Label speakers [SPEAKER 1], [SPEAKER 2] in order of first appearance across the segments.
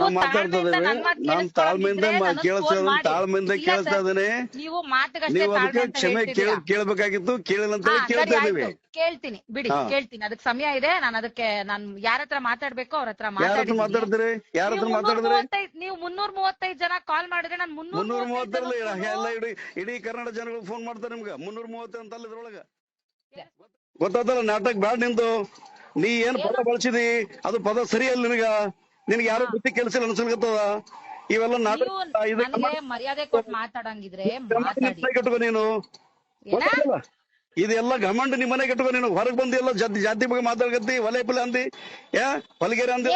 [SPEAKER 1] ನಾವ್ ಮಾತಾಡ್ತಾ ಇದ್ದೇವೆ. ನಾನ್ ತಾಳ್ಮೆಯಿಂದ ತಾಳ್ಮೆಯಿಂದ ಕೇಳಿಸ್ತಾ ಇದ್ದೇನೆ.
[SPEAKER 2] ನೀವು ಮಾತುಗಷ್ಟೇ
[SPEAKER 1] ನೀವು ಅದಕ್ಕೆ ಕ್ಷಮೆ ಕೇಳ್ಬೇಕಾಗಿತ್ತು, ಕೇಳಿಲ್ಲ ಅಂತ ಹೇಳಿ ಕೇಳ್ತಾ ಇದೀವಿ.
[SPEAKER 2] ಕೇಳ್ತೀನಿ ಬಿಡಿ, ಕೇಳ್ತೀನಿ. ಅದಕ್ಕೆ ಸಮಯ ಇದೆ. ನಾನು ಯಾರ ಹತ್ರ ಮಾತಾಡ್ಬೇಕು ಅವ್ರ ಹತ್ರ
[SPEAKER 1] ಮಾತಾಡಿದ್ರಿ. ಯಾರ ಹತ್ರ ಮಾತಾಡಿದ್ರಿ?
[SPEAKER 2] ನೀವು 335 ಜನ ಕಾಲ್ ಮಾಡಿದ್ರೆ ನಾನು
[SPEAKER 1] 330 ಎಲ್ಲ ಇಡೀ ಕರ್ನಾಟಕ ಜನಗಳು ಫೋನ್ ಮಾಡ್ತಾರೆ ನಿಮ್ಗೆ. 330 ಅಂತ ಅಲ್ಲ ಇದ್ರೊಳಗ ಗೊತ್ತಾತಲ್ಲ. ನಾಟಕ ಬ್ಯಾಡ ನಿಂದು. ನೀ ಏನ್ ಪದ ಬಳಸಿದಿ ಅದು ಪದ ಸರಿ ಅಲ್ಲ. ನಿನಗೆ ಯಾರು ಬುದ್ಧಿ ಕೆಲಸ ಅನ್ಸಲ್ಗತ್ತದ. ಇವೆಲ್ಲ ನಾಟಕ
[SPEAKER 2] ಮರ್ಯಾದೆ ಕೊಟ್ಟು ಮಾತಾಡಂಗಿದ್ರೆ
[SPEAKER 1] ಕಟ್ಕೋ ನೀನು. ಇದೆಲ್ಲ ಗಮಂಡ್ ನಿಮ್ ಮನೆ ಕಟ್ಕೋ ನೀನು. ಹೊರಗ್ ಬಂದಿ ಎಲ್ಲ ಜಾತಿ ಬಗ್ಗೆ ಮಾತಾಡ್ಕತ್ತಿ. ಒಲೆ ಪಲೆ ಅಂದಿ, ಹೊಲಿಗೆರೆ ಅಂದಿ.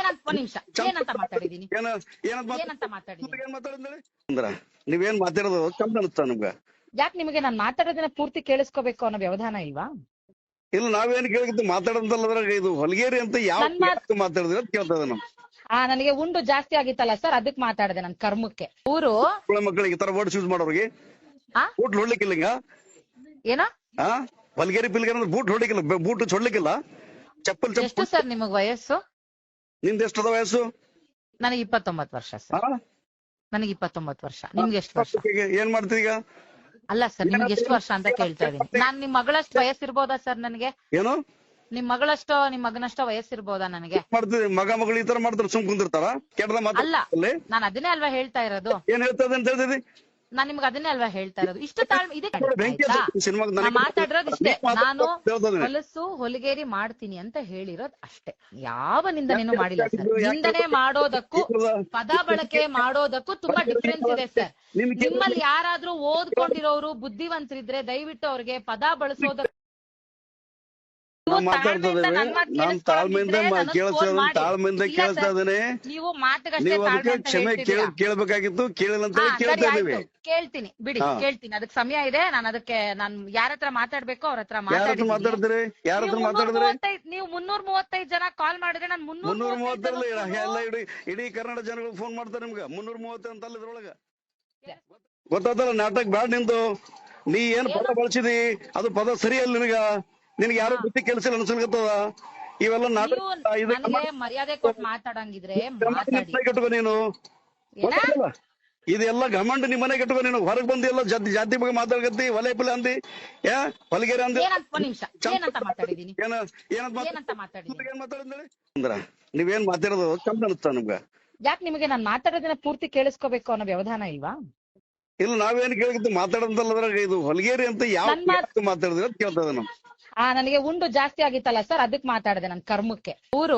[SPEAKER 1] ಅಂದ್ರ ನೀವೇನ್ ಮಾತಾಡೋದು ಚಂದ ಅನಿಸ್ತಾ ನಿಮ್ಗ?
[SPEAKER 2] ಯಾಕೆ ನಿಮಗೆ ನಾನ್ ಮಾತಾಡೋದನ್ನ ಪೂರ್ತಿ ಕೇಳಿಸ್ಕೋಬೇಕು ಅನ್ನೋ ವ್ಯವಧಾನ ಇಲ್ವಾ?
[SPEAKER 1] ಇಲ್ಲ, ನಾವೇನ್ ಕೇಳಿದ್ದು ಮಾತಾಡೋದಲ್ಲ. ಇದು ಹೊಲಿಗೇರಿ ಅಂತ ಯಾವ ಮಾತಾಡಿದ್ರೆ ಅಂತ ಕೇಳ್ತದೆ ನಮ್.
[SPEAKER 2] ನನಗೆ ಉಂಡು ಜಾಸ್ತಿ ಆಗಿತ್ತಲ್ಲ ಸರ್, ಅದಕ್ಕೆ ಮಾತಾಡಿದೆ. ನನ್ ಕರ್ಮಕ್ಕೆ ಊರು
[SPEAKER 1] ಮಕ್ಕಳಿಗೆ ಈ ತರ ವರ್ಡ್ಸ್ ಯೂಸ್ ಮಾಡೋರಿಗೆ ಬೂಟ್ ಹೊಡ್ಲಿಕ್ಕಿಲ್ಲ. ಹಿಂಗ
[SPEAKER 2] ಏನ
[SPEAKER 1] ಹೊಲಿಗೇರಿ ಪಿಲ್ಗೇರಿ ಅಂದ್ರೆ ಬೂಟ್ ಹೊಡ್ಲಿಕ್ಕಿಲ್ಲ, ಬೂಟ್ ಚೊಡ್ಲಿಕ್ಕಿಲ್ಲ, ಚಪ್ಪಲ್.
[SPEAKER 2] ಎಷ್ಟು ಸರ್ ನಿಮಗ್ ವಯಸ್ಸು?
[SPEAKER 1] ನಿಂದ ಎಷ್ಟದ ವಯಸ್ಸು?
[SPEAKER 2] ನನಗೆ 29 ವರ್ಷ ಸರ್. ನನಗೆ 29 ವರ್ಷ. ನಿಮ್ಗೆ ಎಷ್ಟು ವರ್ಷ?
[SPEAKER 1] ಏನ್ ಮಾಡ್ತೀವಿ ಈಗ?
[SPEAKER 2] ಅಲ್ಲ ಸರ್, ನಿಮ್ಗೆ ಎಷ್ಟು ವರ್ಷ ಅಂತ ಕೇಳ್ತಾ ಇದೀನಿ. ನಾನ್ ನಿಮ್ ಮಗಳಷ್ಟು ವಯಸ್ಸಿರ್ಬೋದಾ ಸರ್ ನನಗೆ?
[SPEAKER 1] ಏನು
[SPEAKER 2] ನಿಮ್ ಮಗನಷ್ಟ ವಯಸ್ಸಿರ್ಬೋದಾ ನನಗೆ?
[SPEAKER 1] ಮಾಡ್ತೀವಿ. ಮಗಳು ಈ ತರ ಮಾಡ್ತಾರೆ, ಸುಮ್ ಕುಂದಿರ್ತಾರ? ಕೆಟ್ಟದ ಮಾತು
[SPEAKER 2] ಅಲ್ಲ, ನಾನು ಅದನ್ನೇ ಅಲ್ವಾ ಹೇಳ್ತಾ ಇರೋದು.
[SPEAKER 1] ಏನ್ ಹೇಳ್ತದೆ ಅಂತ ಹೇಳ್ತಿದಿ?
[SPEAKER 2] ನಾನ್ ನಿಮ್ಗೆ ಅದನ್ನೇ ಅಲ್ವಾ ಹೇಳ್ತಾ ಇರೋದು. ಇಷ್ಟು ಮಾತಾಡಿರೋದು ಇಷ್ಟೇ. ನಾನು ಹೊಲಿಗೇರಿ ಮಾಡ್ತೀನಿ ಅಂತ ಹೇಳಿರೋದು ಅಷ್ಟೇ. ಯಾವ ನಿಂದನೇನು ಮಾಡಿಲ್ಲ ಸರ್. ನಿಂದನೆ ಮಾಡೋದಕ್ಕೂ ಪದ ಬಳಕೆ ಮಾಡೋದಕ್ಕೂ ತುಂಬಾ ಡಿಫ್ರೆನ್ಸ್ ಇದೆ ಸರ್. ನಿಮ್ಮಲ್ಲಿ ಯಾರಾದ್ರೂ ಓದ್ಕೊಂಡಿರೋರು ಬುದ್ಧಿವಂತರಿದ್ರೆ ದಯವಿಟ್ಟು ಅವ್ರಿಗೆ ಪದ ಬಳಸೋದಕ್ಕೆ
[SPEAKER 1] ನಾನ್ ತಾಳ್ಮೆಯಿಂದ ಕೇಳಿಸ್ತಾ ಇದ್ದೇನೆ.
[SPEAKER 2] ನೀವು ಮಾತುಗಷ್ಟೇ
[SPEAKER 1] ಕ್ಷಮೆ ಕೇಳ್ಬೇಕಾಗಿತ್ತು, ಕೇಳಿಲ್ಲ ಅಂತ ಹೇಳಿ ಕೇಳ್ತಾ ಇದೀವಿ.
[SPEAKER 2] ಕೇಳ್ತೀನಿ ಬಿಡಿ, ಕೇಳ್ತೀನಿ. ಅದಕ್ಕೆ ಸಮಯ ಇದೆ. ನಾನು ಯಾರ ಹತ್ರ ಮಾತಾಡ್ಬೇಕು ಅವ್ರ ಹತ್ರ
[SPEAKER 1] ಮಾತಾಡಿದ್ರಿ. ಯಾರ ಹತ್ರ ಮಾತಾಡಿದ್ರಿ?
[SPEAKER 2] ನೀವು 335 ಜನ ಕಾಲ್ ಮಾಡಿದ್ರೆ ನಾನು
[SPEAKER 1] 330 ಎಲ್ಲ ಇಡೀ ಕರ್ನಾಟಕ ಜನಗಳು ಫೋನ್ ಮಾಡ್ತಾರೆ ನಿಮ್ಗೆ. 330 ಅಂತ ಅಲ್ಲ ಇದ್ರೊಳಗ ಗೊತ್ತಾತಲ್ಲ. ನಾಟಕ ಬ್ಯಾಡ ನಿಂದು. ನೀ ಏನ್ ಪದ ಬಳಸಿದಿ ಅದು ಪದ ಸರಿ ಅಲ್ಲ. ನಿನಗೆ ಯಾರು ಬುದ್ಧಿ ಕೆಲಸ ಅನ್ಸಲ್ಗತ್ತದ. ಇವೆಲ್ಲ ನಾಟಕ
[SPEAKER 2] ಮರ್ಯಾದೆ ಕೊಟ್ಟು ಮಾತಾಡಂಗಿದ್ರೆ
[SPEAKER 1] ಕಟ್ಕೋ ನೀನು. ಇದೆಲ್ಲ ಗಮಂಡ್ ನಿಮ್ ಮನೆ ಕಟ್ಕೋ ನೀನು. ಹೊರಗ್ ಬಂದಿ ಎಲ್ಲ ಜಾತಿ ಬಗ್ಗೆ ಮಾತಾಡ್ಕತ್ತಿ. ಒಲೆ ಪಲೆ ಅಂದಿ, ಹೊಲಿಗೆರೆ ಅಂದಿ. ಅಂದ್ರ ನೀವೇನ್ ಮಾತಾಡೋದು ಚಂದ ಅನಿಸ್ತಾ ನಿಮ್ಗ?
[SPEAKER 2] ಯಾಕೆ ನಿಮಗೆ ನಾನ್ ಮಾತಾಡೋದನ್ನ ಪೂರ್ತಿ ಕೇಳಿಸ್ಕೋಬೇಕು ಅನ್ನೋ ವ್ಯವಧಾನ ಇಲ್ವಾ?
[SPEAKER 1] ಇಲ್ಲ, ನಾವೇನ್ ಕೇಳಿದ್ದು ಮಾತಾಡೋದಲ್ಲ. ಇದು ಹೊಲಿಗೇರಿ ಅಂತ ಯಾವ ಮಾತಾಡಿದ್ರೆ ಅಂತ ಕೇಳ್ತದೆ ನಮ್.
[SPEAKER 2] ನನಗೆ ಉಂಡು ಜಾಸ್ತಿ ಆಗಿತ್ತಲ್ಲ ಸರ್, ಅದಕ್ಕೆ ಮಾತಾಡಿದೆ. ನನ್ ಕರ್ಮಕ್ಕೆ ಊರು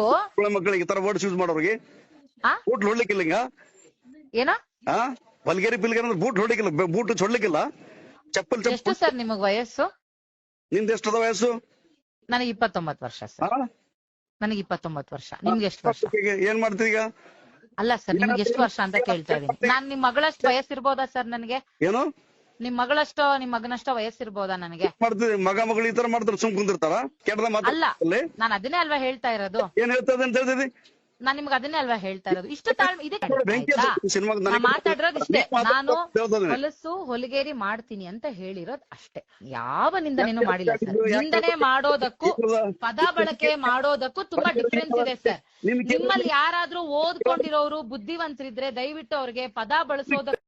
[SPEAKER 1] ಮಕ್ಕಳಿಗೆ ಈ ತರ ವರ್ಡ್ಸ್ ಯೂಸ್ ಮಾಡೋರಿಗೆ ಬೂಟ್ ಹೊಡ್ಲಿಕ್ಕಿಲ್ಲ. ಹಿಂಗ
[SPEAKER 2] ಏನ
[SPEAKER 1] ಹೊಲಿಗೇರಿ ಪಿಲ್ಗೇರಿ ಅಂದ್ರೆ ಬೂಟ್ ಹೊಡ್ಲಿಕ್ಕಿಲ್ಲ, ಬೂಟ್ ಚೊಡ್ಲಿಕ್ಕಿಲ್ಲ, ಚಪ್ಪಲ್.
[SPEAKER 2] ಎಷ್ಟು ಸರ್ ನಿಮಗ್ ವಯಸ್ಸು?
[SPEAKER 1] ನಿಂದ ಎಷ್ಟದ ವಯಸ್ಸು?
[SPEAKER 2] ನನಗೆ 29 ವರ್ಷ ಸರ್. ನನಗೆ 29 ವರ್ಷ. ನಿಮ್ಗೆ ಎಷ್ಟು ವರ್ಷ?
[SPEAKER 1] ಏನ್ ಮಾಡ್ತೀವಿ ಈಗ?
[SPEAKER 2] ಅಲ್ಲ ಸರ್, ನಿಮ್ಗೆ ಎಷ್ಟು ವರ್ಷ ಅಂತ ಕೇಳ್ತಾ ಇದೀನಿ. ನಾನ್ ನಿಮ್ ಮಗಳಷ್ಟು ವಯಸ್ಸಿರ್ಬೋದಾ ಸರ್ ನನಗೆ?
[SPEAKER 1] ಏನು
[SPEAKER 2] ನಿಮ್ ಮಗನಷ್ಟ ವಯಸ್ಸಿರ್ಬೋದಾ ನನಗೆ?
[SPEAKER 1] ಮಾಡ್ತೀವಿ. ಮಗಳು ಈ ತರ ಮಾಡ್ತಾರೆ, ಸುಮ್ ಕುಂದಿರ್ತಾರ? ಕೆಟ್ಟದ ಮಾತು
[SPEAKER 2] ಅಲ್ಲ, ನಾನು ಅದನ್ನೇ ಅಲ್ವಾ ಹೇಳ್ತಾ ಇರೋದು.
[SPEAKER 1] ಏನ್ ಹೇಳ್ತದೆ ಅಂತ ಹೇಳ್ತಿದಿ?
[SPEAKER 2] ನಾನ್ ನಿಮ್ಗೆ ಅದನ್ನೇ ಅಲ್ವಾ ಹೇಳ್ತಾ ಇರೋದು. ಇಷ್ಟು ಮಾತಾಡಿರೋದು ಇಷ್ಟೇ. ನಾನು ಹೊಲಿಗೇರಿ ಮಾಡ್ತೀನಿ ಅಂತ ಹೇಳಿರೋದು ಅಷ್ಟೇ. ಯಾವ ನಿಂದನೇನು ಮಾಡಿಲ್ಲ ಸರ್. ನಿಂದನೆ ಮಾಡೋದಕ್ಕೂ ಪದ ಬಳಕೆ ಮಾಡೋದಕ್ಕೂ ತುಂಬಾ ಡಿಫ್ರೆನ್ಸ್ ಇದೆ ಸರ್. ನಿಮ್ಮಲ್ಲಿ ಯಾರಾದ್ರೂ ಓದ್ಕೊಂಡಿರೋರು ಬುದ್ಧಿವಂತರಿದ್ರೆ ದಯವಿಟ್ಟು ಅವ್ರಿಗೆ ಪದ ಬಳಸೋದಕ್ಕೆ